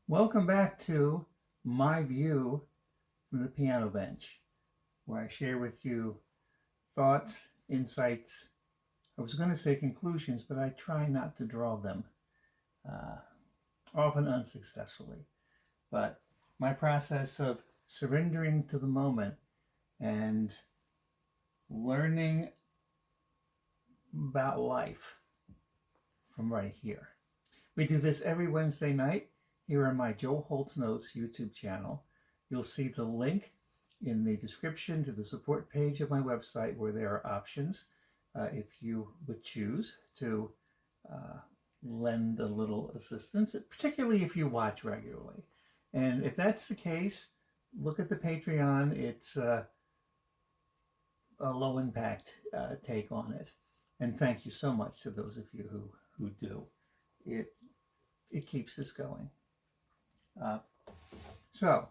Welcome back to my view from the piano bench, where I share with you thoughts, insights. I was going to say conclusions, but I try not to draw them, uh, often unsuccessfully. But my process of surrendering to the moment and learning about life from right here. We do this every Wednesday night here on my Joe Holt's Notes YouTube channel. You'll see the link in the description to the support page of my website where there are options if you would choose to lend a little assistance, particularly if you watch regularly. And if that's the case, look at the Patreon. It's a low impact take on it. And thank you so much to those of you who do. It keeps us going. So,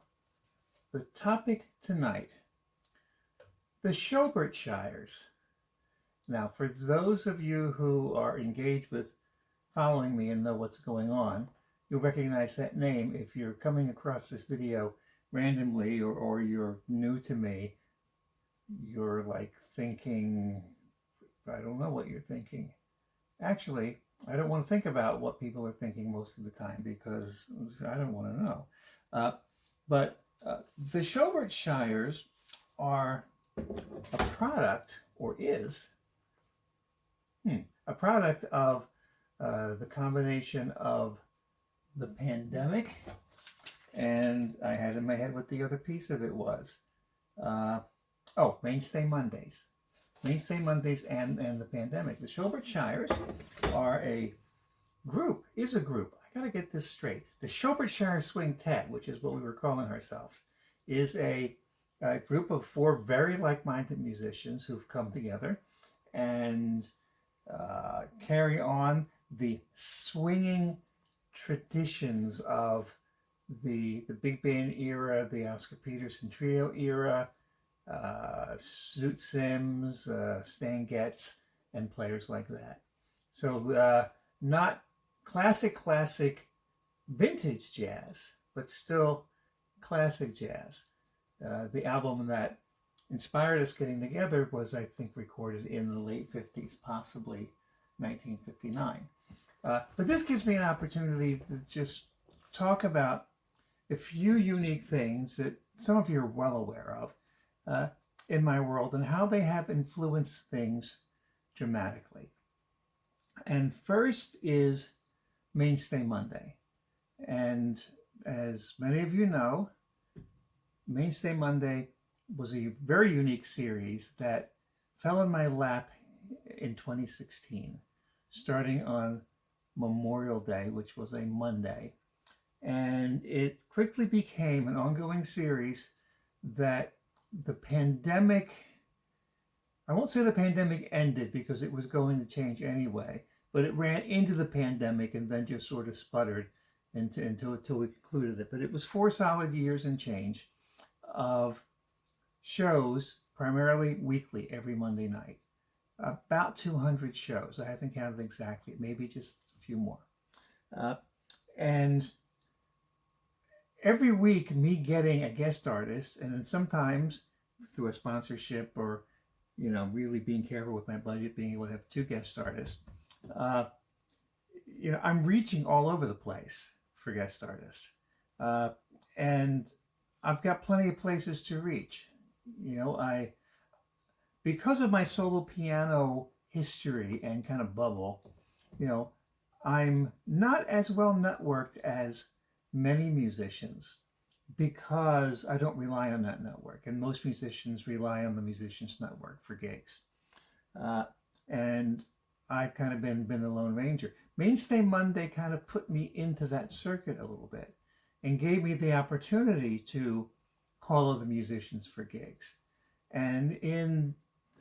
the topic tonight, the Sholbertshires. Now, for those of you who are engaged with following me and know what's going on, you'll recognize that name. If you're coming across this video randomly or you're new to me, you're like thinking, I don't know what you're thinking. Actually, I don't want to think about what people are thinking most of the time because I don't want to know. But the Sholbertshires are a product, or is a product of the combination of the pandemic, and I had in my head what the other piece of it was. Mainstay Mondays. Mainstay Mondays and the pandemic. The Sholbertshires are a group. I gotta get this straight. The Sholbertshire Swing Tet, which is what we were calling ourselves, is a group of four very like-minded musicians who've come together and carry on the swinging traditions of the big band era, the Oscar Peterson trio era, Zoot Sims, Stan Getz, and players like that. So not classic vintage jazz, but still classic jazz. The album that inspired us getting together was, I think, recorded in the late 50s, possibly 1959. But this gives me an opportunity to just talk about a few unique things that some of you are well aware of in my world and how they have influenced things dramatically. And first is Mainstay Monday. And as many of you know, Mainstay Monday was a very unique series that fell in my lap in 2016, starting on Memorial Day, which was a Monday. And it quickly became an ongoing series that the pandemic, I won't say the pandemic ended because it was going to change anyway, but it ran into the pandemic and then just sort of sputtered until we concluded it. But it was 4 solid years and change of shows, primarily weekly, every Monday night. About 200 shows. I haven't counted exactly, maybe just a few more. And every week, me getting a guest artist, and then sometimes through a sponsorship or, really being careful with my budget, being able to have 2 guest artists, I'm reaching all over the place for guest artists. And I've got plenty of places to reach. Because of my solo piano history and kind of bubble, I'm not as well networked as many musicians because I don't rely on that network. And most musicians rely on the Musicians Network for gigs. And I've kind of been the Lone Ranger. Mainstay Monday kind of put me into that circuit a little bit and gave me the opportunity to call other musicians for gigs. And in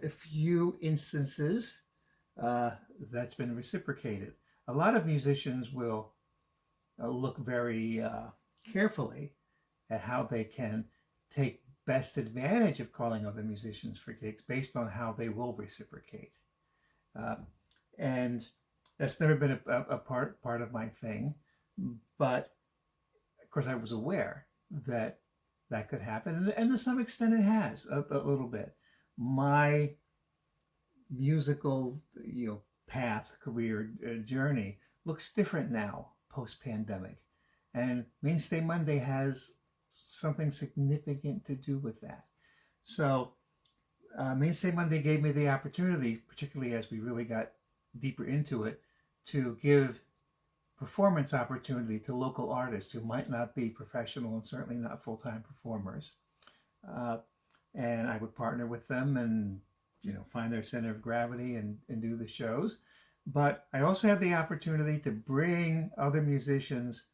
a few instances, that's been reciprocated. A lot of musicians will look very carefully at how they can take best advantage of calling other musicians for gigs based on how they will reciprocate. And that's never been a part of my thing. But course, I was aware that that could happen, and to some extent it has a little bit. My musical, path, career journey looks different now post-pandemic, and Mainstay Monday has something significant to do with that. So Mainstay Monday gave me the opportunity, particularly as we really got deeper into it, to give performance opportunity to local artists who might not be professional and certainly not full-time performers. And I would partner with them and find their center of gravity and do the shows. But I also had the opportunity to bring other musicians,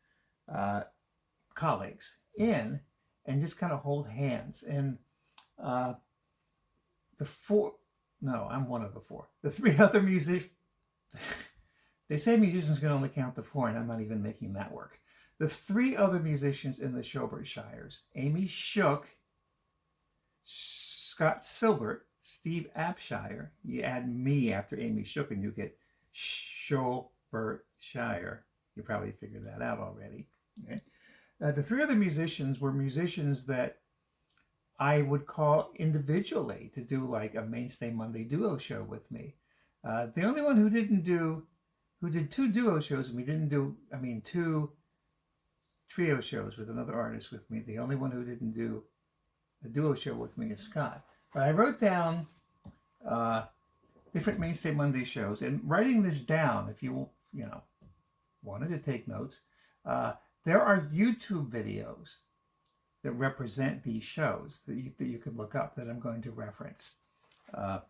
colleagues, in and just kind of hold hands. And I'm one of the four. The three other musicians, they say musicians can only count to four, and I'm not even making that work. The three other musicians in the Sholbertshires, Amy Shook, Scott Silbert, Steve Apshire. You add me after Amy Shook and you get Sholbertshire. You probably figured that out already. Okay? The three other musicians were musicians that I would call individually to do like a Mainstay Monday duo show with me. The only one who did two duo shows with me, two trio shows with another artist with me. The only one who didn't do a duo show with me is Scott. But I wrote down different Mainstay Monday shows, and writing this down, if you wanted to take notes, there are YouTube videos that represent these shows that you could look up that I'm going to reference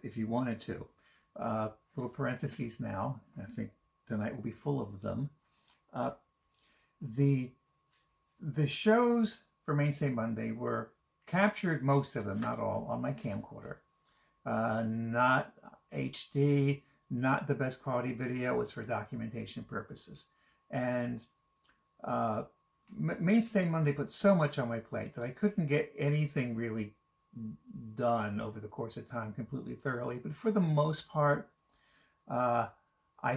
if you wanted to. Little parentheses now. I think tonight will be full of them. The shows for Mainstay Monday were captured, most of them, not all, on my camcorder. Not HD, not the best quality video. It's for documentation purposes. And Mainstay Monday put so much on my plate that I couldn't get anything really done over the course of time completely thoroughly. But for the most part, I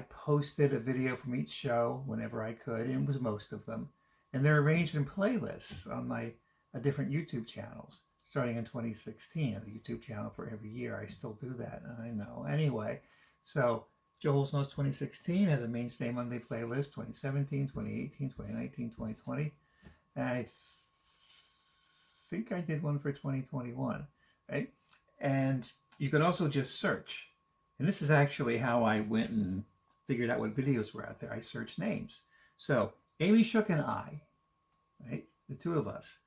posted a video from each show whenever I could, and it was most of them. And they're arranged in playlists on my different YouTube channels, starting in 2016. A YouTube channel for every year. I still do that, I know. Anyway, so Joel's Knows 2016 has a Mainstay Monday playlist, 2017, 2018, 2019, 2020. And I think I did one for 2021, right? And you can also just search. And this is actually how I went and figured out what videos were out there. I searched names. So Amy Shook and I, right? The two of us.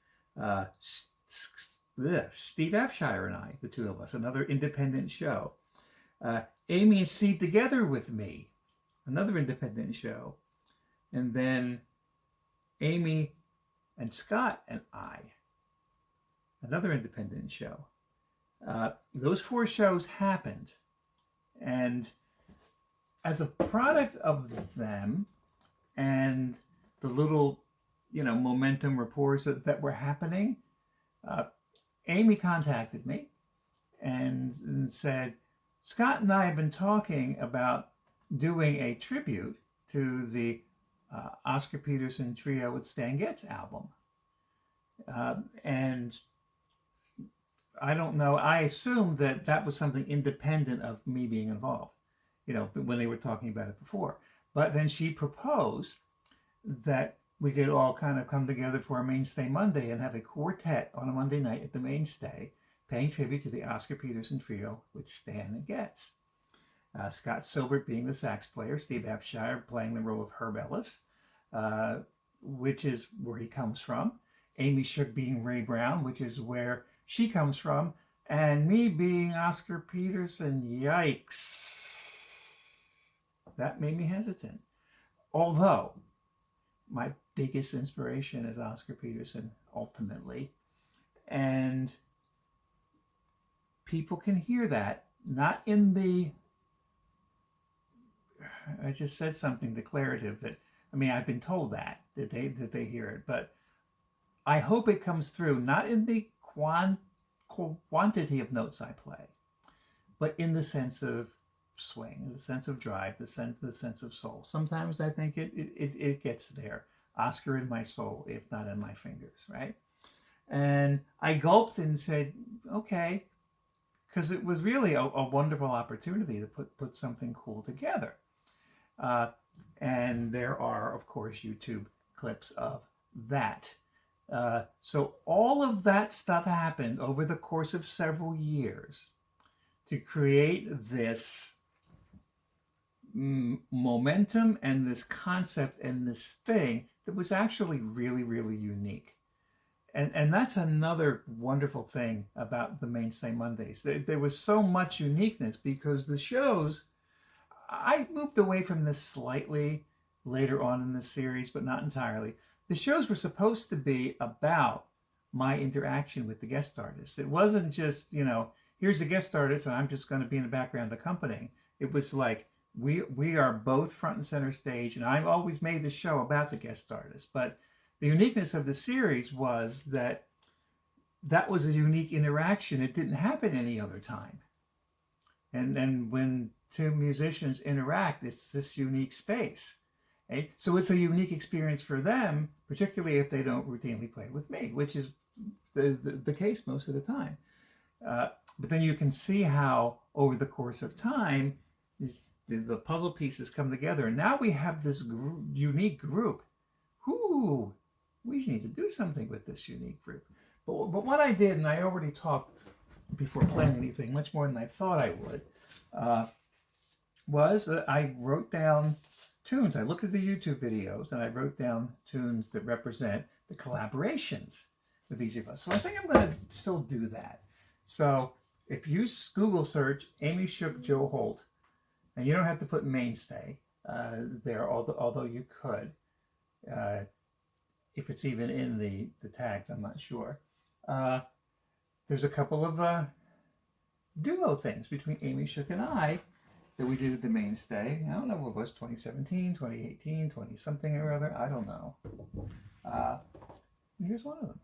Steve Apshire and I, the two of us, another independent show. Amy and Steve together with me, another independent show. And then Amy and Scott and I, another independent show. Those four shows happened. And as a product of them and the little, momentum reports that were happening, Amy contacted me and said, Scott and I have been talking about doing a tribute to the Oscar Peterson trio with Stan Getz album. And I don't know, I assumed that was something independent of me being involved, when they were talking about it before. But then she proposed that we could all kind of come together for a Mainstay Monday and have a quartet on a Monday night at the Mainstay, paying tribute to the Oscar Peterson trio with Stan Getz. Scott Silbert being the sax player, Steve Apshire playing the role of Herb Ellis, which is where he comes from. Amy Shook being Ray Brown, which is where she comes from. And me being Oscar Peterson. Yikes. That made me hesitant. Although, my biggest inspiration is Oscar Peterson, ultimately. And people can hear that, not in the... I just said something declarative that, I've been told that they hear it, but I hope it comes through, not in the quantity of notes I play, but in the sense of swing, the sense of drive, the sense of soul. Sometimes I think it gets there. Oscar in my soul, if not in my fingers, right? And I gulped and said, okay, because it was really a wonderful opportunity to put something cool together. And there are, of course, YouTube clips of that. So all of that stuff happened over the course of several years to create this momentum and this concept and this thing that was actually really, really unique. And that's another wonderful thing about the Mainstay Mondays. There was so much uniqueness because the shows, I moved away from this slightly later on in the series, but not entirely. The shows were supposed to be about my interaction with the guest artists. It wasn't just, here's a guest artist and I'm just going to be in the background accompanying. It was like, we are both front and center stage, and I've always made the show about the guest artist. But the uniqueness of the series was that was a unique interaction. It didn't happen any other time. And when two musicians interact, it's this unique space. Okay? So it's a unique experience for them, particularly if they don't routinely play with me, which is the case most of the time. But then you can see how over the course of time, the puzzle pieces come together. And now we have this unique group. Whoo, we need to do something with this unique group. But what I did, and I already talked before playing anything, much more than I thought I would, was that I wrote down tunes. I looked at the YouTube videos and I wrote down tunes that represent the collaborations with each of us. So I think I'm going to still do that. So if you Google search Amy Shook, Joe Holt, and you don't have to put mainstay there, although you could, if it's even in the tags, I'm not sure. There's a couple of duo things between Amy Shook and I that we did at the mainstay. I don't know what it was, 2017, 2018, 20 something or other. I don't know. Here's one of them.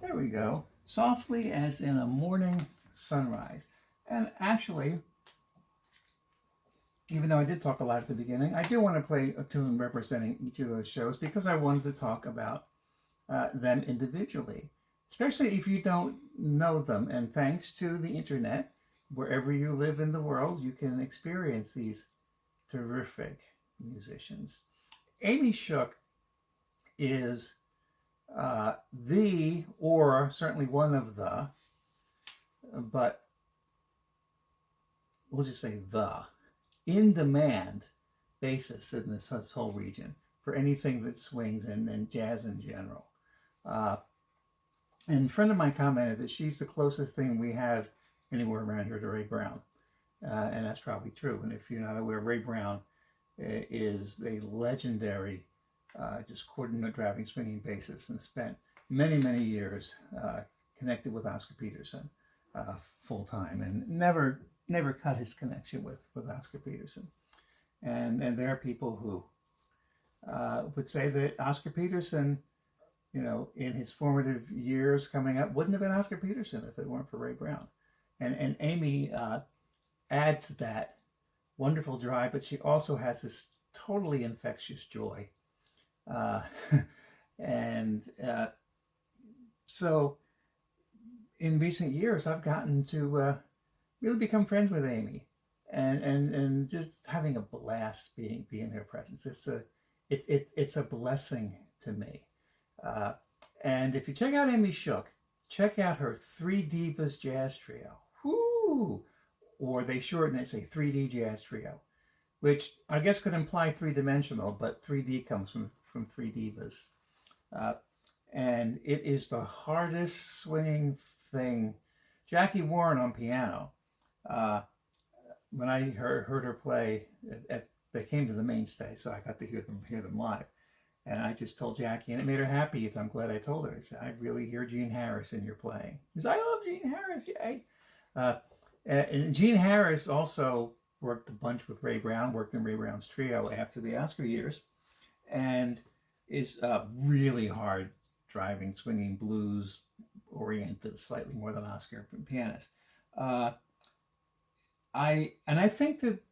There we go. Softly as in a morning sunrise. And actually, even though I did talk a lot at the beginning, I do want to play a tune representing each of those shows because I wanted to talk about them individually. especially if you don't know them. And thanks to the internet, wherever you live in the world, you can experience these terrific musicians. Amy Shook is the, or certainly one of the, but we'll just say the, in-demand bassist in this whole region for anything that swings and jazz in general. And a friend of mine commented that she's the closest thing we have anywhere around here to Ray Brown. And that's probably true. And if you're not aware, Ray Brown is a legendary just quarter-note driving swinging bassist and spent many, many years connected with Oscar Peterson full-time and never cut his connection with Oscar Peterson. And there are people who would say that Oscar Peterson, you know, in his formative years coming up, wouldn't have been Oscar Peterson if it weren't for Ray Brown. And Amy adds that wonderful drive, but she also has this totally infectious joy. So in recent years, I've gotten to really become friends with Amy and just having a blast being in her presence. It's a blessing to me. And if you check out Amy Shook, check out her Three Divas Jazz Trio. Whoo! Or they shorten it, say 3D Jazz Trio, which I guess could imply three-dimensional, but 3D comes from Three Divas. And it is the hardest swinging thing. Jackie Warren on piano, when I heard her play, they came to the Mainstay, so I got to hear them live. And I just told Jackie, and it made her happy. So I'm glad I told her. I said, I really hear Gene Harris in your playing. Because I love Gene Harris, yay. And Gene Harris also worked a bunch with Ray Brown, worked in Ray Brown's trio after the Oscar years, and is really hard driving, swinging, blues oriented, slightly more than Oscar pianist. I think that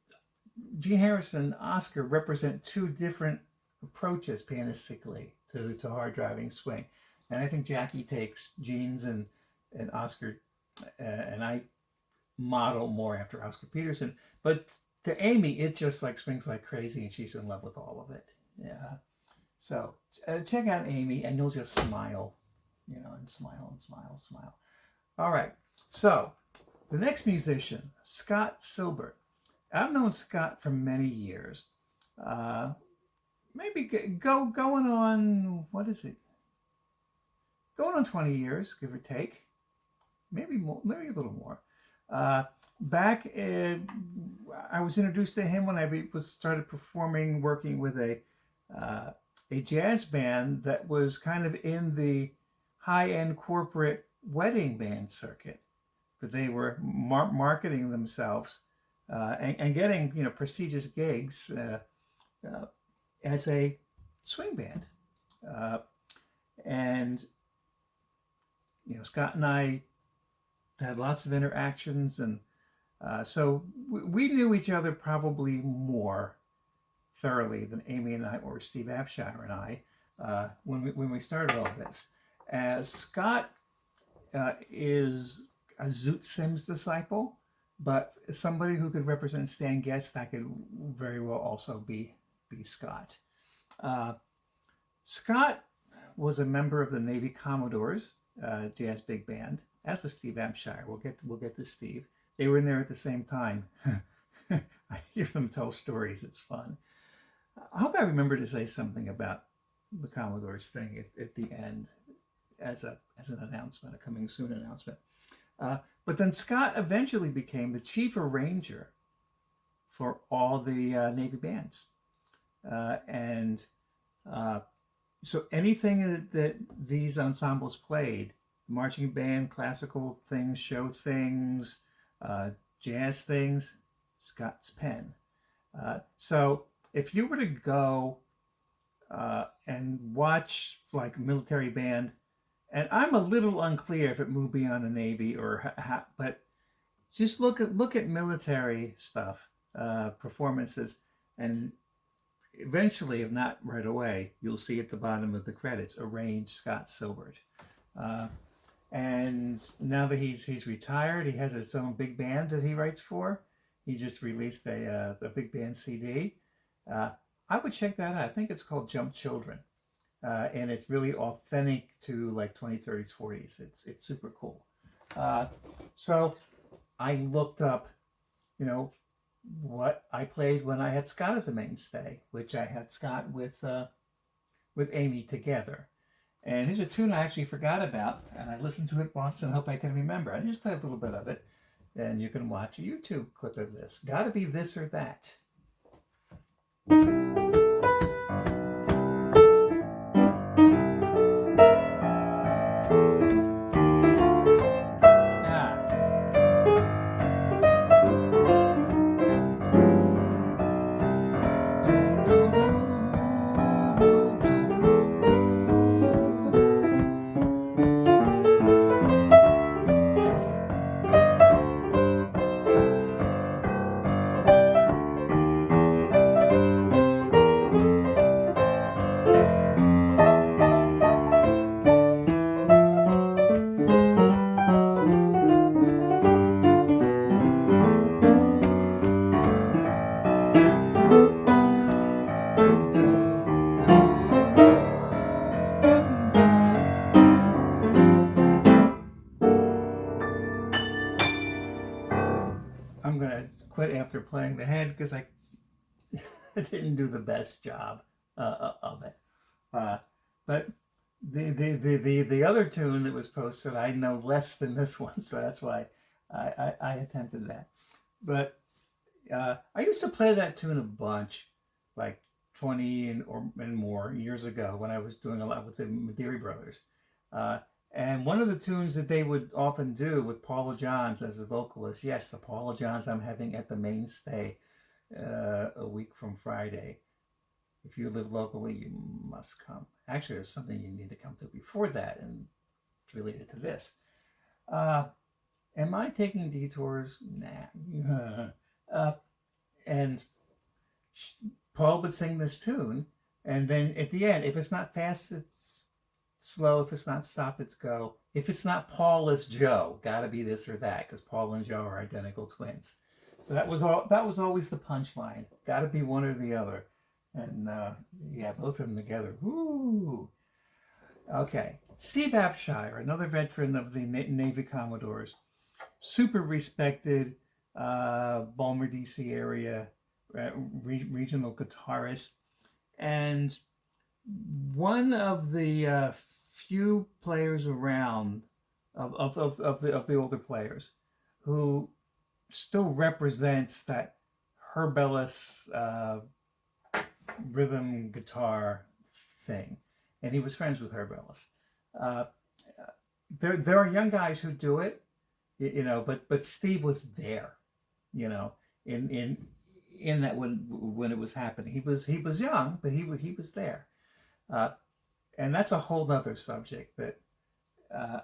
Gene Harris and Oscar represent two different approaches pianistically to hard driving swing, and I think Jackie takes Gene's and Oscar, and I model more after Oscar Peterson. But to Amy, it just like swings like crazy, and she's in love with all of it. Yeah. So check out Amy, and you'll just smile, you know, and smile and smile, smile. All right. So the next musician, Scott Silbert. I've known Scott for many years. Maybe going on, what is it? Going on 20 years, give or take. Maybe more, maybe a little more. Back, I was introduced to him when I started performing, working with a jazz band that was kind of in the high-end corporate wedding band circuit. But they were marketing themselves and getting, you know, prestigious gigs as a swing band. And, you know, Scott and I had lots of interactions, and so we knew each other probably more thoroughly than Amy and I, or Steve Abshire and I, when we started all this. Scott is a Zoot Sims disciple, but somebody who could represent Stan Getz, that could very well also be Scott. Scott was a member of the Navy Commodores jazz big band, as was Steve Abshire. We'll get to Steve. They were in there at the same time. I hear them tell stories. It's fun. I hope I remember to say something about the Commodores thing at the end as an announcement, a coming soon announcement. But then Scott eventually became the chief arranger for all the Navy bands. So anything that these ensembles played, marching band, classical things, show things, jazz things, Scott's pen. So if you were to go and watch like a military band, and I'm a little unclear if it moved beyond the Navy or how, but just look at military stuff, performances, and eventually, if not right away, you'll see at the bottom of the credits, arranged Scott Silbert. And now that he's retired, he has his own big band that he writes for. He just released a big band CD. I would check that out. I think it's called Jump Children. And it's really authentic to like 20s, 30s, 40s. It's super cool. So I looked up, what I played when I had Scott at the Mainstay, which I had Scott with Amy together. And here's a tune I actually forgot about, and I listened to it once and hope I can remember. I just played a little bit of it, and you can watch a YouTube clip of this. Gotta Be This or That. I'm going to quit after playing the head because I didn't do the best job of it. But the other tune that was posted, I know less than this one, so that's why I attempted that. But I used to play that tune a bunch, like 20 and more years ago when I was doing a lot with the Madeira Brothers. And one of the tunes that they would often do with Paula Johns as a vocalist, yes, the Paula Johns I'm having at the Mainstay a week from Friday. If you live locally, you must come. Actually, there's something you need to come to before that, and it's related to this. Am I taking detours? Nah. And Paul would sing this tune, and then at the end, if it's not fast, it's slow. If it's not stop, it's go. If it's not Paul, it's Joe. Gotta be this or that, because Paul and Joe are identical twins. So that was always the punchline. Gotta be one or the other. And yeah, both of them together. Woo! Okay, Steve Apshire, another veteran of the Navy Commodores, super respected Balmer, DC area regional guitarist, and one of the few players around of the older players who still represents that Herb Ellis rhythm guitar thing, and he was friends with Herb Ellis. There are young guys who do it, but Steve was there, in that when it was happening. He was young, but he was there, and that's a whole other subject that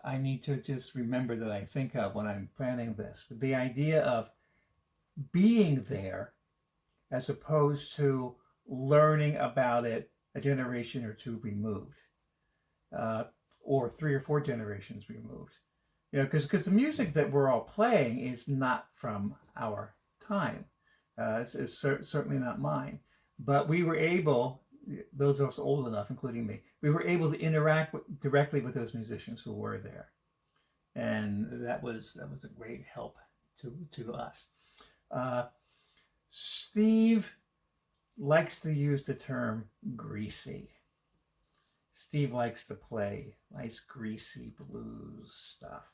I need to just remember that I think of when I'm planning this. The idea of being there as opposed to learning about it a generation or two removed, or 3 or 4 generations removed. Because the music that we're all playing is not from our time. It's certainly not mine. But we were able, those of us old enough, including me, we were able to interact directly with those musicians who were there. And that was a great help to us. Steve likes to use the term greasy. Steve likes to play nice greasy blues stuff.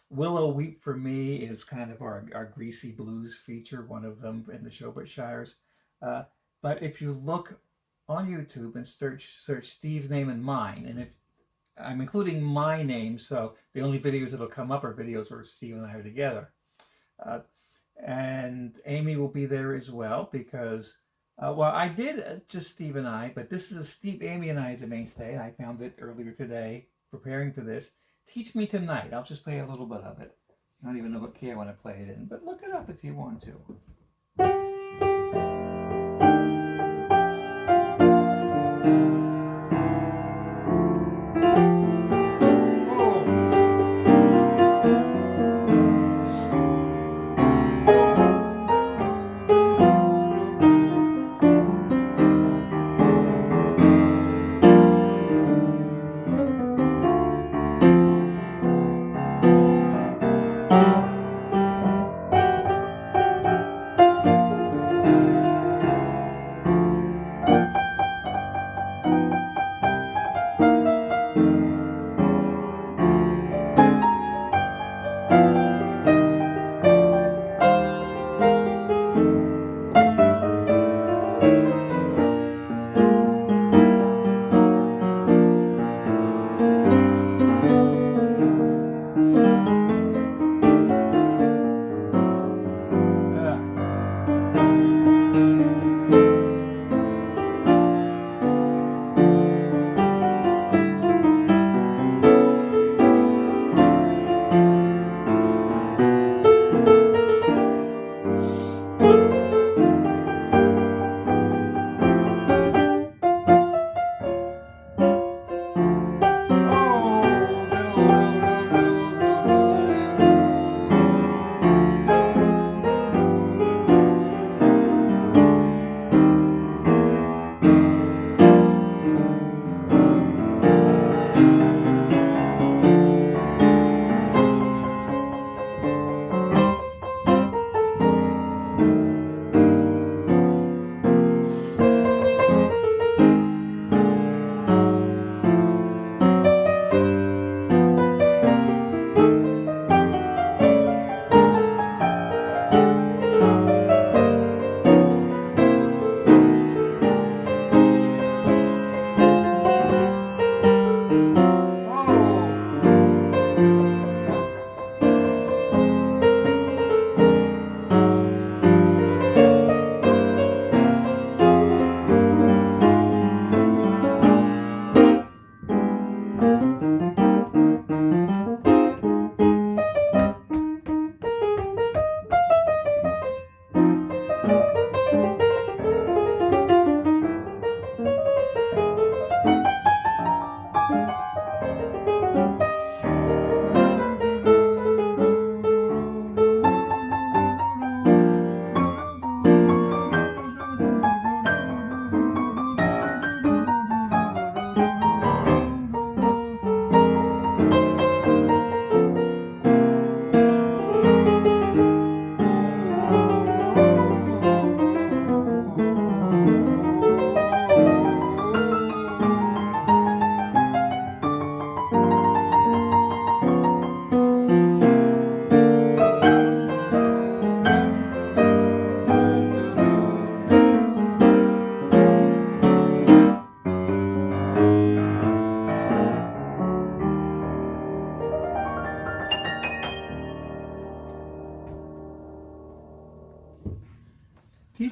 Willow Weep for me is kind of our greasy blues feature, one of them in the Sholbertshires. But if you look on YouTube and search Steve's name and mine, and if I'm including my name, so the only videos that'll come up are videos where Steve and I are together. And Amy will be there as well because, I did just Steve and I, but this is a Steve, Amy, and I at the Mainstay. And I found it earlier today, preparing for this. Teach Me Tonight. I'll just play a little bit of it. I don't even know what key I want to play it in, but look it up if you want to. Oh.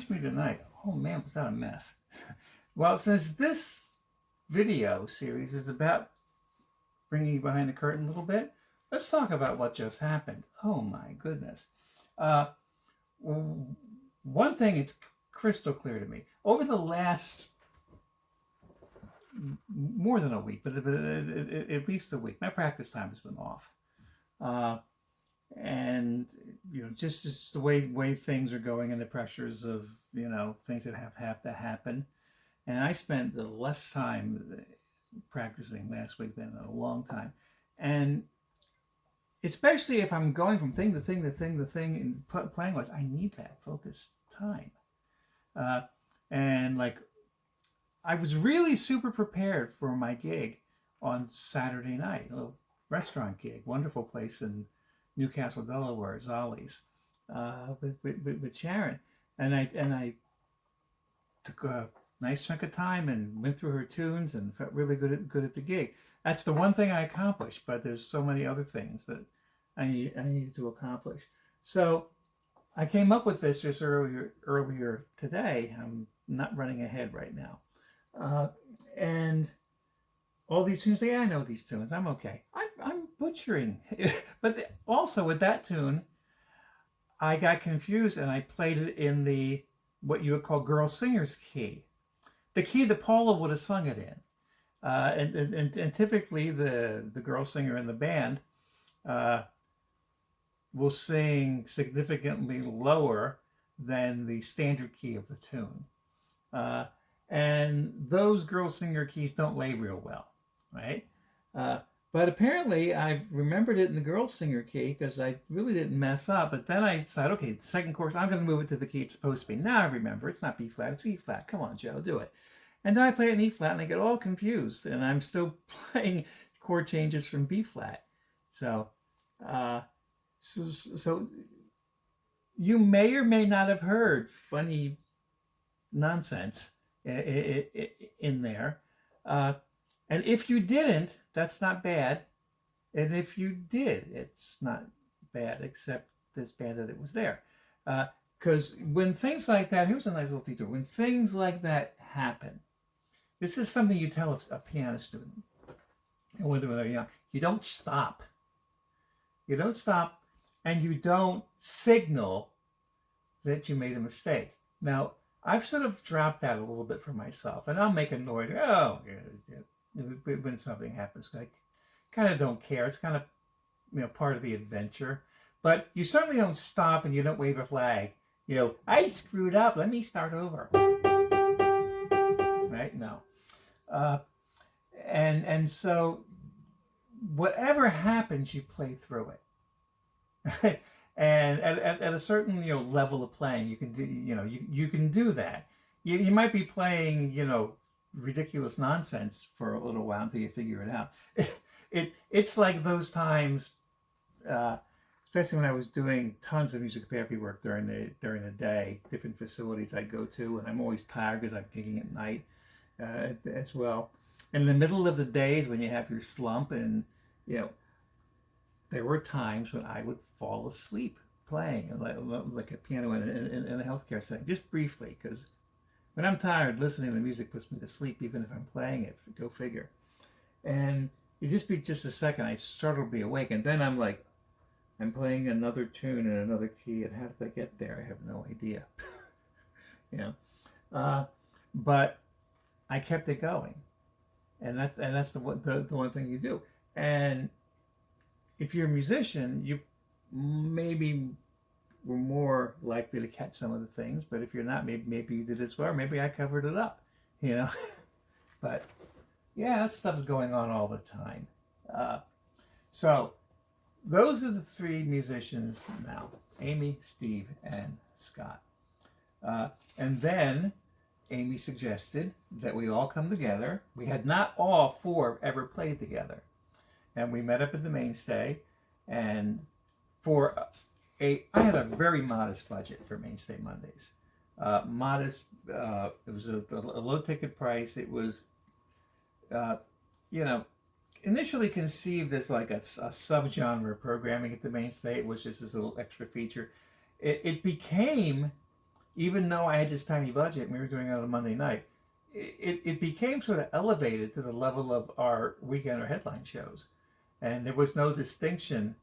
challenged me tonight. Oh man, was that a mess? Well, since this video series is about bringing you behind the curtain a little bit, let's talk about what just happened. Oh my goodness. Uh, One thing, it's crystal clear to me. Over the last more than a week, but at least a week, my practice time has been off. And just the way things are going and the pressures of things that have to happen. And I spent less time practicing last week than in a long time. And especially if I'm going from thing to thing to thing to thing and playing wise, I need that focused time. And like, I was really super prepared for my gig on Saturday night, a little restaurant gig, wonderful place in Newcastle, Delaware, Zolly's, with Sharon. And I took a nice chunk of time and went through her tunes and felt really good at the gig. That's the one thing I accomplished, but there's so many other things that I needed to accomplish. So I came up with this just earlier today. I'm not running ahead right now. And all these tunes, I know these tunes. I'm okay. I'm butchering. But also with that tune, I got confused and I played it in the what you would call girl singer's key, the key that Paula would have sung it in. And typically the girl singer in the band will sing significantly lower than the standard key of the tune. And those girl singer keys don't lay real well, right? But apparently I remembered it in the girl singer key because I really didn't mess up. But then I decided, okay, the second chorus, I'm going to move it to the key it's supposed to be. Now I remember, it's not B flat, it's E flat. Come on, Joe, do it. And then I play it in E flat and I get all confused. And I'm still playing chord changes from B flat. So you may or may not have heard funny nonsense in there. And if you didn't, that's not bad. And if you did, it's not bad, except it's bad that it was there. Because when things like that, here's a nice little detail. When things like that happen, this is something you tell a piano student, whether they're young. You don't stop. You don't stop, and you don't signal that you made a mistake. Now, I've sort of dropped that a little bit for myself, and I'll make a noise. Oh, when something happens, I kind of don't care. It's kind of part of the adventure. But you certainly don't stop and you don't wave a flag. I screwed up. Let me start over. Right? No. And so whatever happens, you play through it. And at a certain level of playing, you can do you can do that. You might be playing ridiculous nonsense for a little while until you figure it out. It's like those times, especially when I was doing tons of music therapy work during the day, different facilities I go to, and I'm always tired because I'm gigging at night as well. And in the middle of the days when you have your slump, and there were times when I would fall asleep playing, like a piano in a healthcare setting, just briefly, because when I'm tired, listening to music puts me to sleep, even if I'm playing it. Go figure. And it just be just a second, I start to be awake, and then I'm like, I'm playing another tune in another key, and how did I get there? I have no idea. But I kept it going, and that's the one thing you do. And if you're a musician, you maybe were more likely to catch some of the things, but if you're not, maybe you did as well. Maybe I covered it up, But yeah, that stuff's going on all the time. So those are the three musicians now: Amy, Steve, and Scott. And then Amy suggested that we all come together. We had not all four ever played together. And we met up at the Mainstay, and I had a very modest budget for Mainstay Mondays. Modest. It was a low ticket price. It was, initially conceived as like a subgenre of programming at the Mainstay. It was just this little extra feature. It became, even though I had this tiny budget and we were doing it on a Monday night, it became sort of elevated to the level of our weekend or headline shows. And there was no distinction.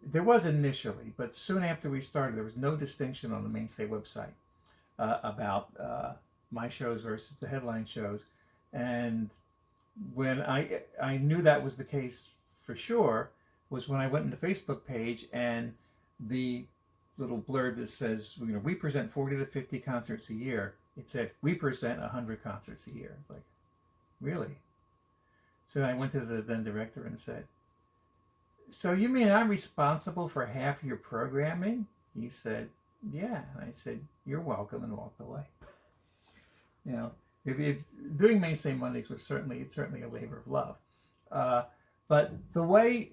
There was initially, but soon after we started, there was no distinction on the Mainstay website about my shows versus the headline shows. And when I knew that was the case for sure was when I went in the Facebook page and the little blurb that says, you know, we present 40 to 50 concerts a year. It said, we present 100 concerts a year. It's like, really? So I went to the then director and said, so you mean I'm responsible for half your programming? He said, yeah. And I said, you're welcome, and walked away. You know, if doing Mainstay Mondays was certainly a labor of love. But the way,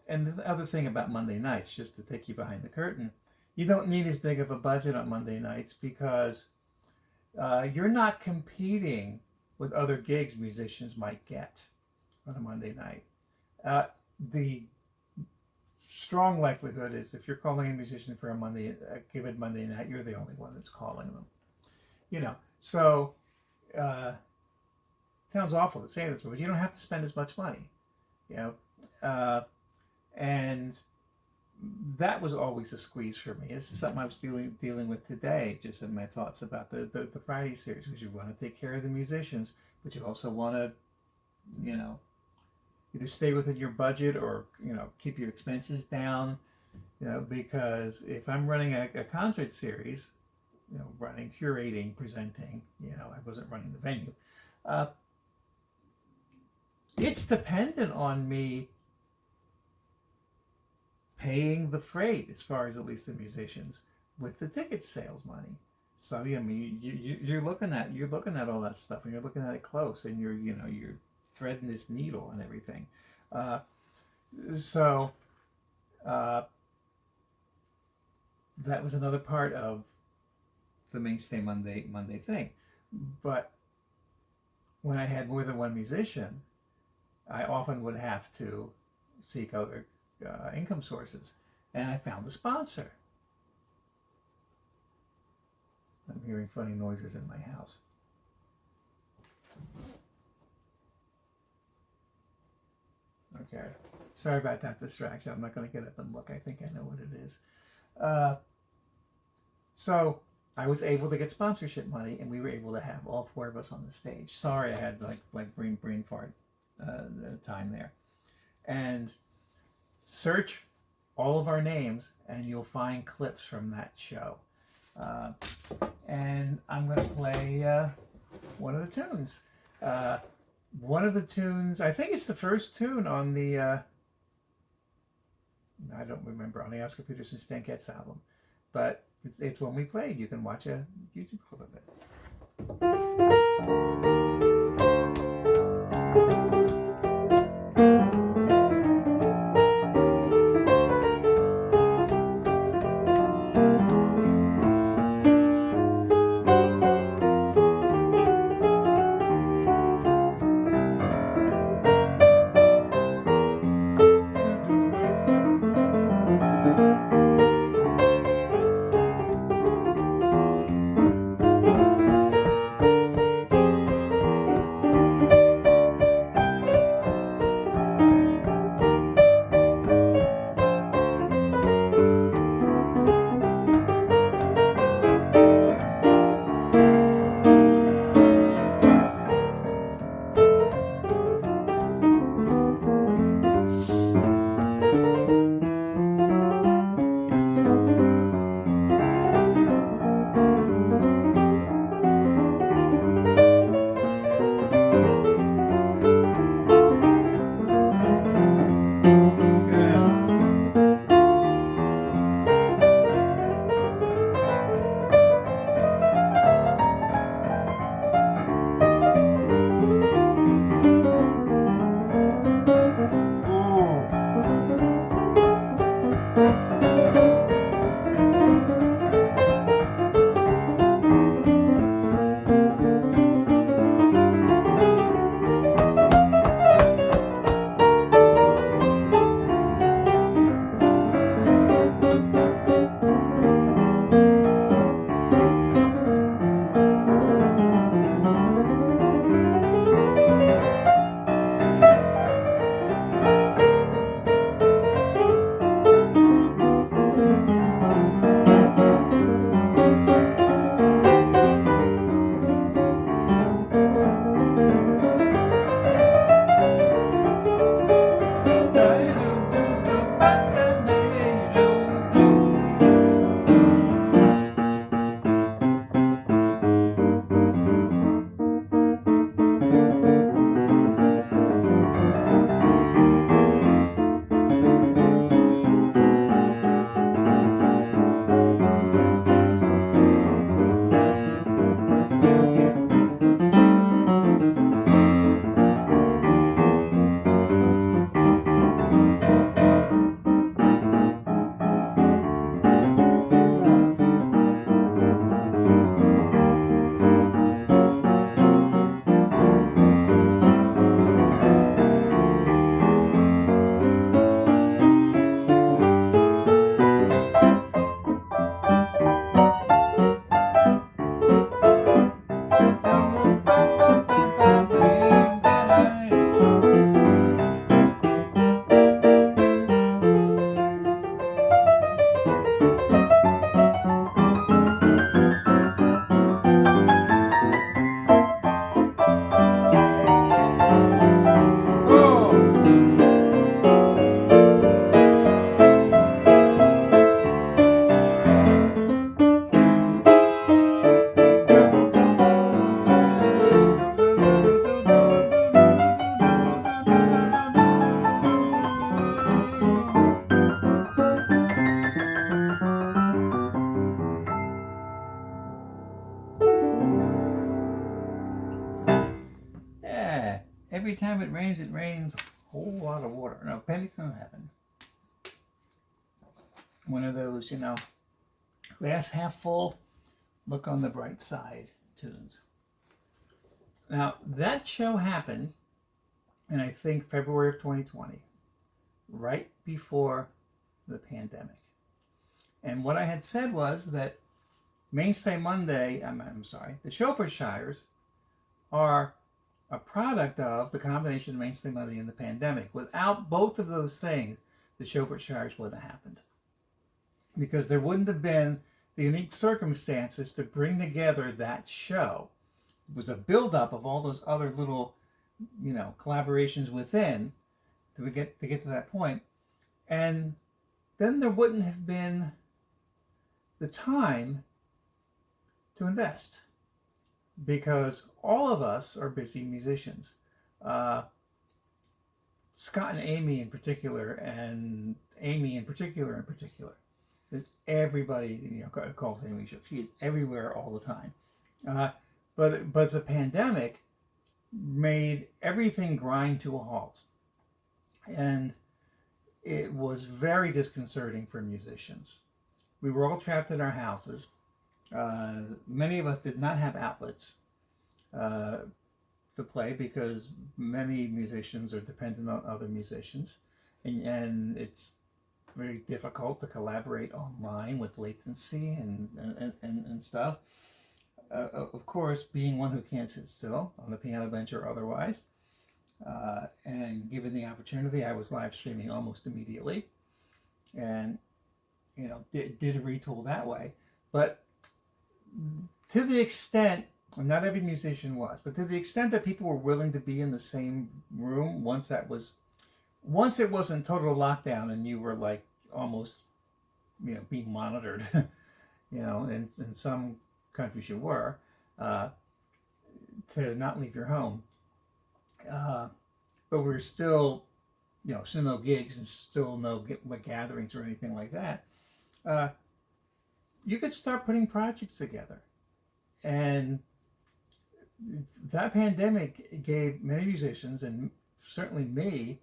and the other thing about Monday nights, just to take you behind the curtain, you don't need as big of a budget on Monday nights because you're not competing with other gigs musicians might get on a Monday night. The strong likelihood is if you're calling a musician for a given Monday night, you're the only one that's calling them. You know, so sounds awful to say this, but you don't have to spend as much money. You know, and that was always a squeeze for me. This is something I was dealing with today, just in my thoughts about the Friday series, because you want to take care of the musicians, but you also want to, you know, either stay within your budget or, you know, keep your expenses down, you know, because if I'm running a concert series, you know, running, curating, presenting, you know, I wasn't running the venue. It's dependent on me paying the freight, as far as at least the musicians, with the ticket sales money. So I mean, you're looking at all that stuff, and you're looking at it close, and you're threading this needle and everything. So that was another part of the Mainstay Monday thing. But when I had more than one musician, I often would have to seek other income sources, and I found a sponsor. I'm hearing funny noises in my house. Okay, sorry about that distraction. I'm not going to get up and look. I think I know what it is. So I was able to get sponsorship money, and we were able to have all four of us on the stage. Sorry, I had like brain fart time there. And search all of our names, and you'll find clips from that show. And I'm going to play one of the tunes. One of the tunes, I think it's the first tune on the, I don't remember, on the Oscar Peterson Stan Getz album. But it's one we played. You can watch a YouTube clip of it. every time it rains a whole lot of water. No, pennies in heaven. One of those, glass half full, look on the bright side tunes. Now, that show happened in, I think, February of 2020, right before the pandemic. And what I had said was that Mainstay Monday, the Chauffeurshires are a product of the combination of Mainstay Monday and the pandemic. Without both of those things, the Sholbertshires wouldn't have happened. Because there wouldn't have been the unique circumstances to bring together that show. It was a buildup of all those other little, collaborations within to get to that point. And then there wouldn't have been the time to invest, because all of us are busy musicians. Scott and Amy in particular, there's everybody calls Amy. She is everywhere all the time. But the pandemic made everything grind to a halt, and it was very disconcerting for musicians. We were all trapped in our houses. Many of us did not have outlets to play, because many musicians are dependent on other musicians, and it's very difficult to collaborate online with latency and stuff. Of course, being one who can't sit still on the piano bench or otherwise, and given the opportunity, I was live streaming almost immediately, and did a retool that way. But to the extent, not every musician was, but to the extent that people were willing to be in the same room once it wasn't total lockdown and you were like almost, being monitored, in some countries you were, to not leave your home. But we're still, still no gigs and still no gatherings or anything like that. You could start putting projects together. And that pandemic gave many musicians, and certainly me,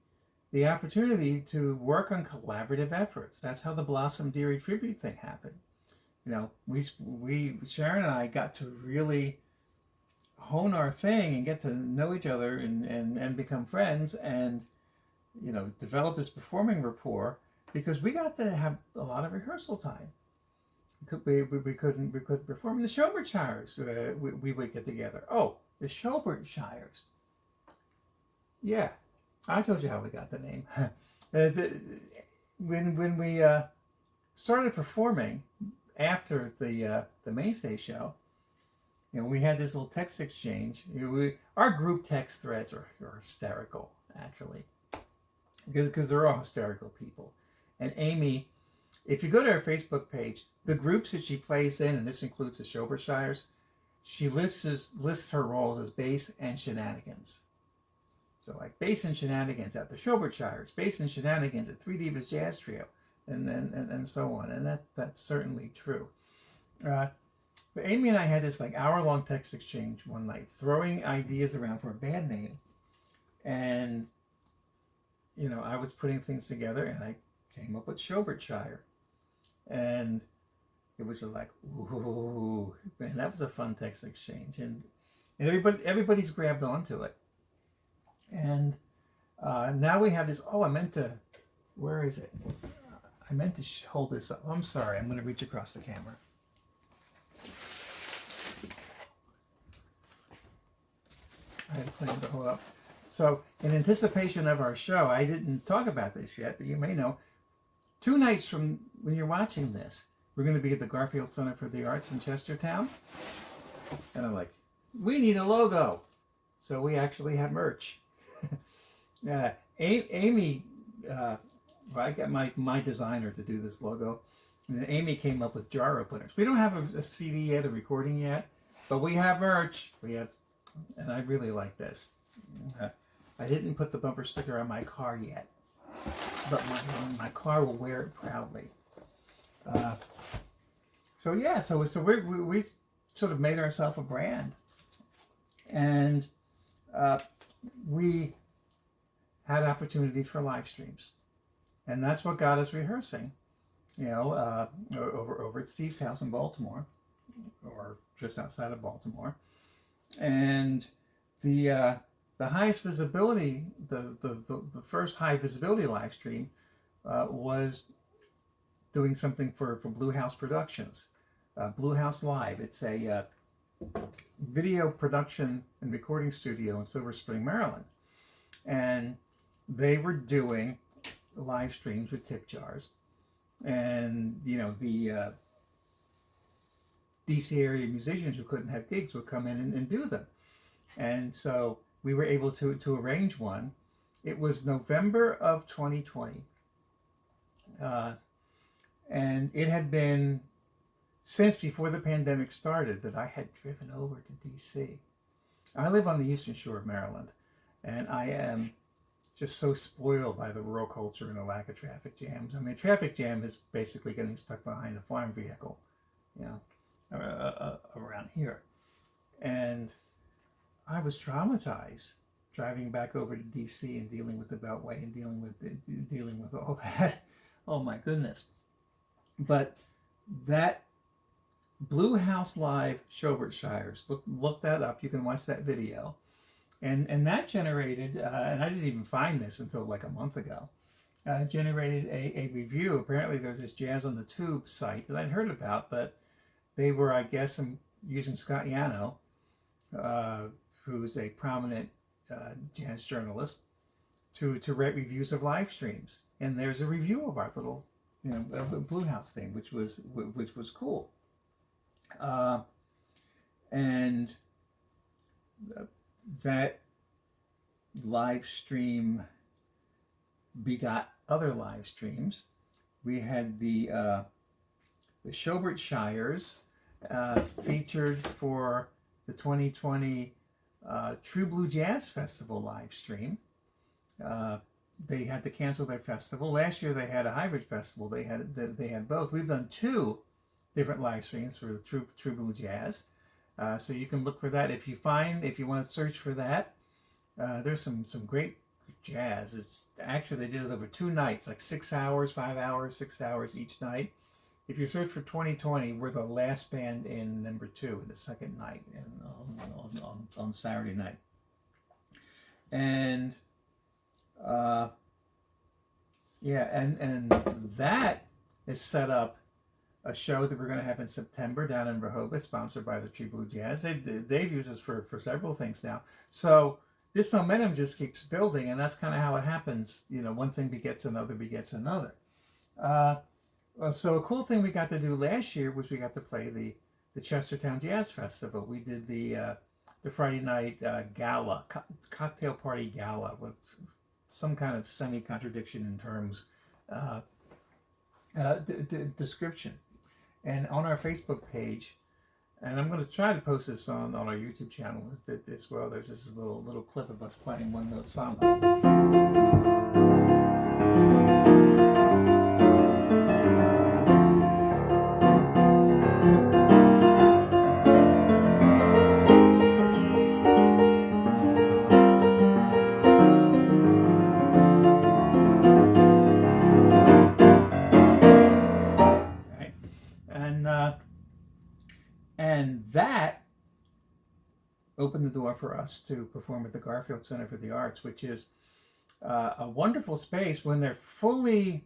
the opportunity to work on collaborative efforts. That's how the Blossom Deary tribute thing happened. We Sharon and I got to really hone our thing and get to know each other and become friends, and develop this performing rapport, because we got to have a lot of rehearsal time. We couldn't perform in the Sholbertshires. We would get together. Oh, the Sholbertshires. Yeah, I told you how we got the name. When we started performing after the Mainstay show, we had this little text exchange. Our group text threads are hysterical, actually, because they're all hysterical people. And Amy, if you go to her Facebook page, the groups that she plays in, and this includes the Sholbertshires, she lists her roles as bass and shenanigans. So like bass and shenanigans at the Sholbertshires, bass and shenanigans at Three Divas Jazz Trio, and so on. And that's certainly true. But Amy and I had this hour-long text exchange one night, throwing ideas around for a band name. And, I was putting things together, and I came up with Sholbertshire. And it was like, ooh, man, that was a fun text exchange. And everybody's grabbed onto it. And now we have this, where is it? I meant to hold this up. I'm sorry, I'm going to reach across the camera. I had planned to hold up. So, in anticipation of our show, I didn't talk about this yet, but you may know, 2 nights from when you're watching this, we're going to be at the Garfield Center for the Arts in Chestertown. And I'm like, we need a logo. So we actually have merch. Amy, I got my designer to do this logo. And Amy came up with jar openers. We don't have a CD yet, a recording yet, but we have merch. And I really like this. I didn't put the bumper sticker on my car yet, but my car will wear it proudly. So we sort of made ourselves a brand, and we had opportunities for live streams. And that's what got us rehearsing, over at Steve's house in Baltimore, or just outside of Baltimore. And the highest visibility, the first high visibility live stream was doing something for Blue House Productions, Blue House Live. It's a video production and recording studio in Silver Spring, Maryland. And they were doing live streams with tip jars. And, the DC area musicians who couldn't have gigs would come in and do them. And so we were able to arrange one. It was November of 2020. And it had been since before the pandemic started that I had driven over to DC. I live on the Eastern Shore of Maryland, and I am just so spoiled by the rural culture and the lack of traffic jams. I mean, traffic jam is basically getting stuck behind a farm vehicle, around here. And I was traumatized driving back over to DC and dealing with the Beltway and dealing with all that. Oh my goodness. But that Blue House Live Sholbertshires, look that up. You can watch that video. And that generated, and I didn't even find this until like a month ago, generated a review. Apparently there's this Jazz on the Tube site that I'd heard about, but they were, I guess, using Scott Yano, who's a prominent jazz journalist, to write reviews of live streams. And there's a review of our little, Blue House thing, which was cool. And that live stream begot other live streams. We had the Sholbertshires featured for the 2020 True Blue Jazz Festival live stream. They had to cancel their festival. Last year they had a hybrid festival. They had both. We've done 2 different live streams for the True Blue Jazz. So you can look for that. If you want to search for that, there's some great jazz. It's actually, they did it over 2 nights, like 6 hours, 5 hours, 6 hours each night. If you search for 2020, we're the last band in number 2, the second night, and on Saturday night. And and that is set up a show that we're going to have in September down in Rehoboth, sponsored by the True Blue Jazz. They've used us for several things now. So this momentum just keeps building, and that's kind of how it happens. One thing begets another begets another. So a cool thing we got to do last year was we got to play the Chestertown Jazz Festival. We did the Friday night gala, cocktail party gala, with some kind of semi-contradiction in terms description. And on our Facebook page, and I'm going to try to post this on our YouTube channel as well, there's this little clip of us playing one-note samba. And that opened the door for us to perform at the Garfield Center for the Arts, which is a wonderful space when they're fully,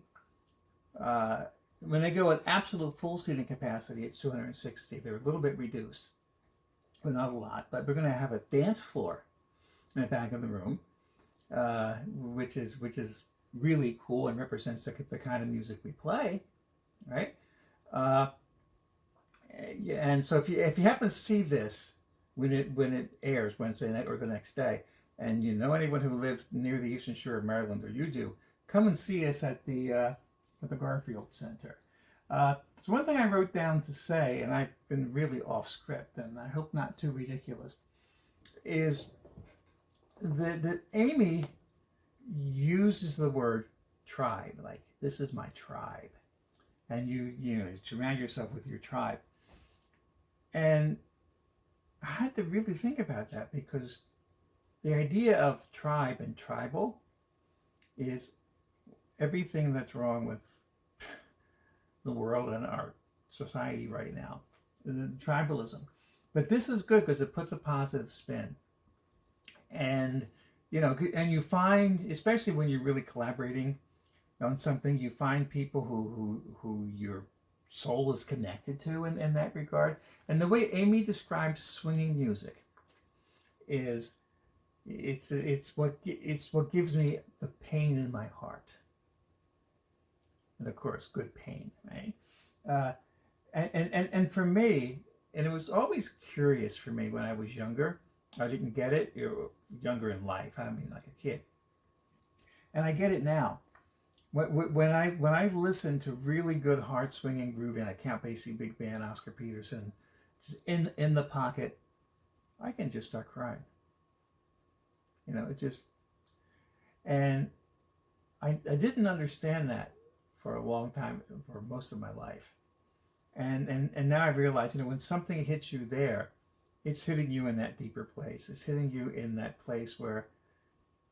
when they go at absolute full seating capacity. It's 260. They're a little bit reduced, but not a lot. But we're going to have a dance floor in the back of the room, which is really cool and represents the kind of music we play, right? And so if you happen to see this when it airs Wednesday night or the next day, and you know anyone who lives near the Eastern Shore of Maryland, or you do, come and see us at the Garfield Center. So one thing I wrote down to say, and I've been really off script, and I hope not too ridiculous, is that Amy uses the word tribe, like, this is my tribe, and you surround yourself with your tribe. And I had to really think about that, because the idea of tribe and tribal is everything that's wrong with the world and our society right now, the tribalism. But this is good because it puts a positive spin. And, you know, and you find, especially when you're really collaborating on something, you find people who your soul is connected to in that regard. And the way Amy describes swinging music is it's what gives me the pain in my heart. And of course, good pain, right? And for me, and it was always curious for me when I was younger. I didn't get it. Younger in life, I mean, like a kid. And I get it now. When I listen to really good heart swinging groovy, like Count Basie Big Band, Oscar Peterson, just in the pocket, I can just start crying. You know, it's just, and I didn't understand that for a long time, for most of my life. And now I realize, you know, when something hits you there, it's hitting you in that deeper place. It's hitting you in that place where,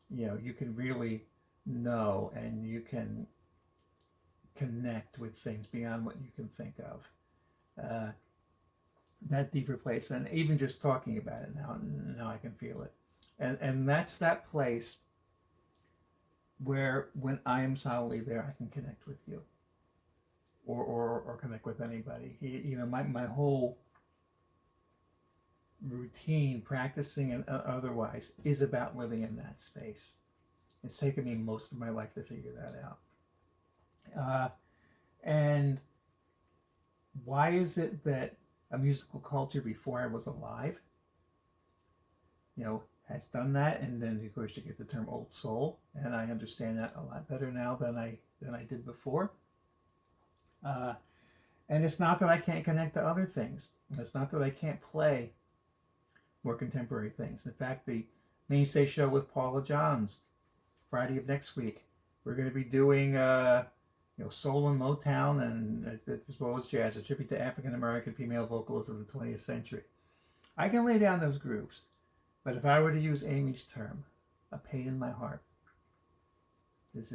you know, you can really know and you can connect with things beyond what you can think of. That deeper place, and even just talking about it now I can feel it. And that's that place where when I am solidly there, I can connect with you. Or connect with anybody. You know, my whole routine, practicing and otherwise, is about living in that space. It's taken me most of my life to figure that out. And why is it that a musical culture before I was alive, you know, has done that? And then of course you get the term old soul, and I understand that a lot better now than I did before. And it's not that I can't connect to other things. It's not that I can't play more contemporary things. In fact, the Mainstay show with Paula Johns, Friday of next week, we're going to be doing you know, soul and Motown, and as well as jazz, a tribute to African American female vocalists of the 20th century. I can lay down those grooves, but if I were to use Amy's term, a pain in my heart, it's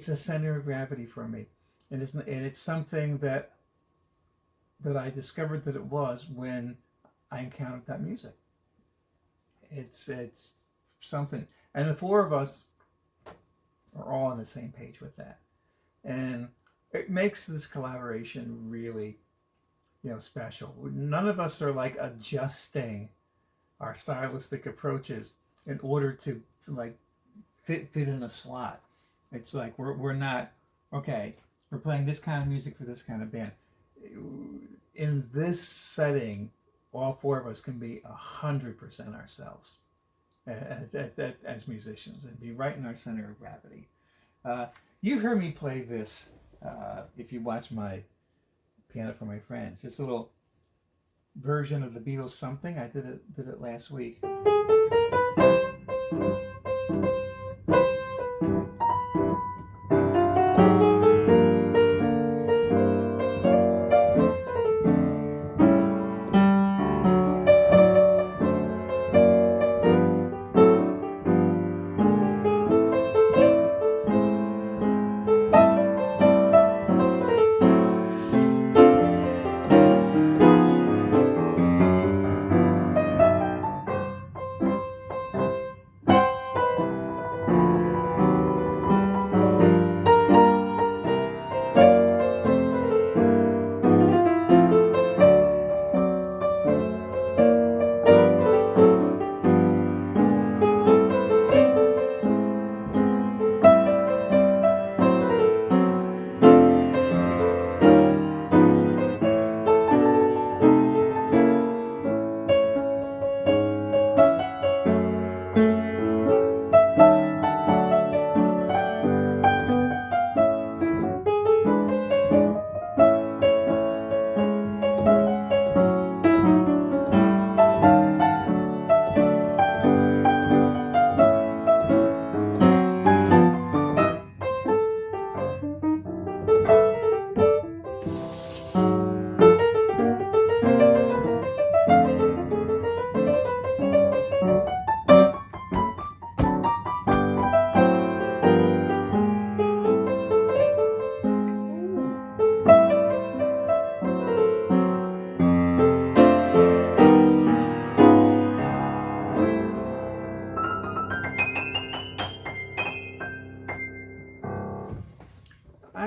a center of gravity for me, and it's something that I discovered that it was when I encountered that music. It's something, and the four of us are all on the same page with that, and it makes this collaboration really, you know, special. None of us are like adjusting our stylistic approaches in order to like fit in a slot. It's like we're not, okay, we're playing this kind of music for this kind of band. In this setting, all four of us can be 100% ourselves as musicians and be right in our center of gravity. You've heard me play this if you watch my Piano for My Friends. This little version of the Beatles' Something. I did it last week.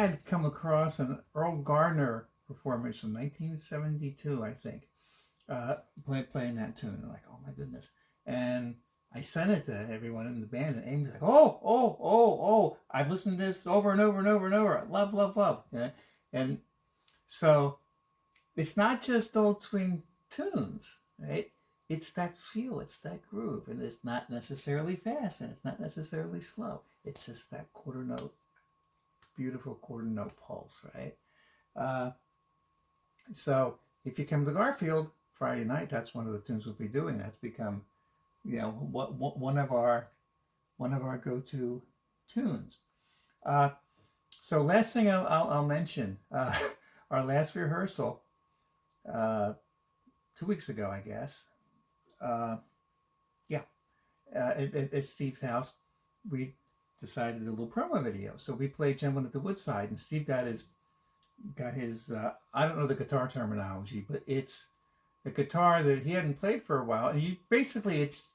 had come across an Earl Gardner performance from 1972, I think, playing that tune. I'm like, oh my goodness. And I sent it to everyone in the band, and Amy's like, oh, I've listened to this over and over and over and over. Love, love, love. Yeah? And so it's not just old swing tunes, right? It's that feel, it's that groove, and it's not necessarily fast, and it's not necessarily slow. It's just that quarter note, beautiful quarter note pulse, right? So if you come to Garfield Friday night, that's one of the tunes we'll be doing. That's become, one of our go-to tunes. So last thing I'll mention, our last rehearsal 2 weeks ago, I guess. At Steve's house, we decided to do a little promo video. So we played Gentleman at the Woodside, and Steve got his I don't know the guitar terminology, but it's a guitar that he hadn't played for a while. And basically it's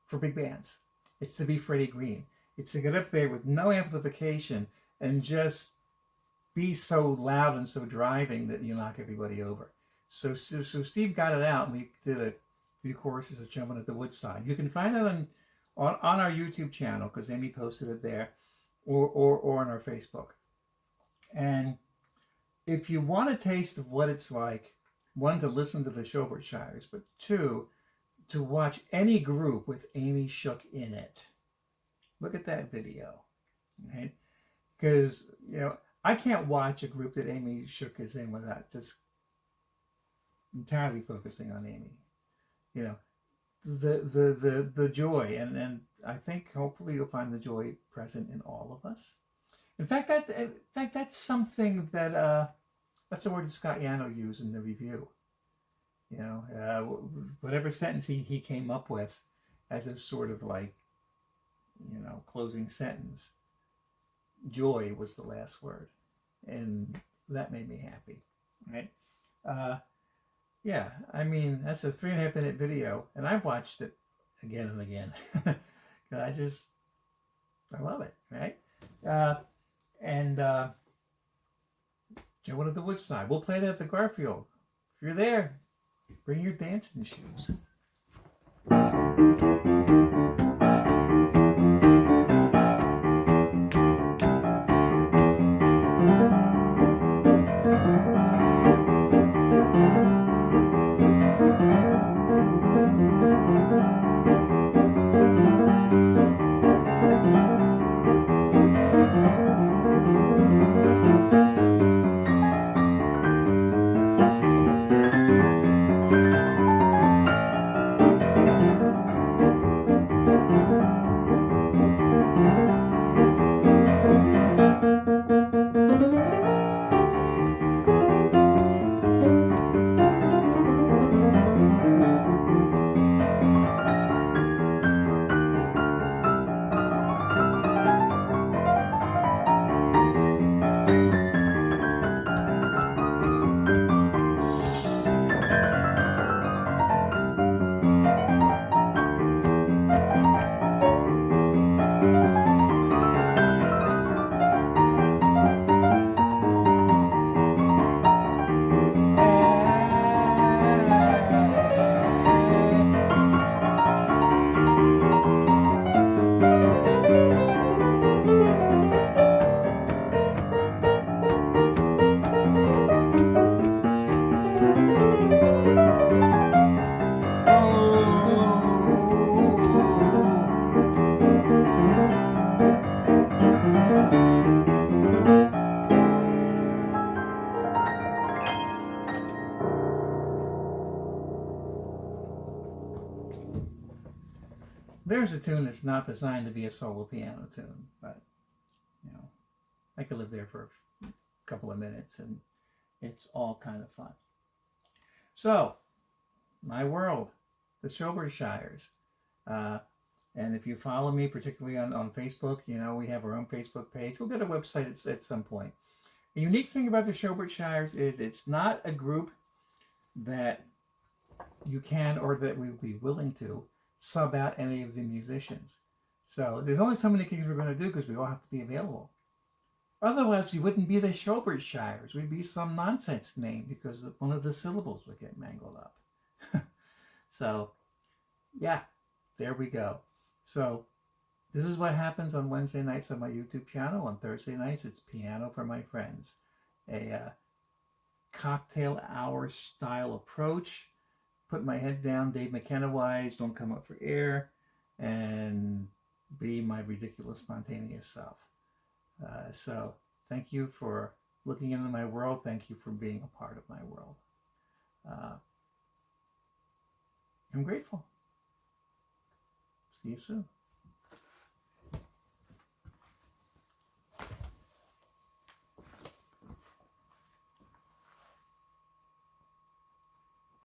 for big bands. It's to be Freddie Green. It's to get up there with no amplification and just be so loud and so driving that you knock everybody over. So Steve got it out, and we did a few choruses of Jumping at the Woodside. You can find that on our YouTube channel, because Amy posted it there, or on our Facebook. And if you want a taste of what it's like, one, to listen to the Sholbertshires, but two, to watch any group with Amy Shook in it, look at that video, right? Because, I can't watch a group that Amy Shook is in without just entirely focusing on Amy. The joy, and I think hopefully you'll find the joy present in all of us. In fact, that's something that that's a word that Scott Yano used in the review. Whatever sentence he came up with as a sort of closing sentence, joy was the last word, and that made me happy, right? I mean, that's a 3.5-minute video, and I've watched it again and again. I love it, right? One at the Woodside. We'll play it at the Garfield. If you're there, bring your dancing shoes. There's a tune that's not designed to be a solo piano tune, but I could live there for a couple of minutes, and it's all kind of fun. So, my world, the Sholbertshires. And if you follow me, particularly on Facebook, we have our own Facebook page. We'll get a website at some point. The unique thing about the Sholbertshires is it's not a group that you can, or that we would be willing to, sub out any of the musicians. So there's only so many gigs we're going to do, because we all have to be available. Otherwise, we wouldn't be the Sholbertshires. We'd be some nonsense name because one of the syllables would get mangled up. So, yeah, there we go. So, this is what happens on Wednesday nights on my YouTube channel. On Thursday nights, it's Piano for My Friends. A cocktail hour style approach. Put my head down, Dave McKenna-wise, don't come up for air, and be my ridiculous, spontaneous self. So thank you for looking into my world. Thank you for being a part of my world. I'm grateful. See you soon.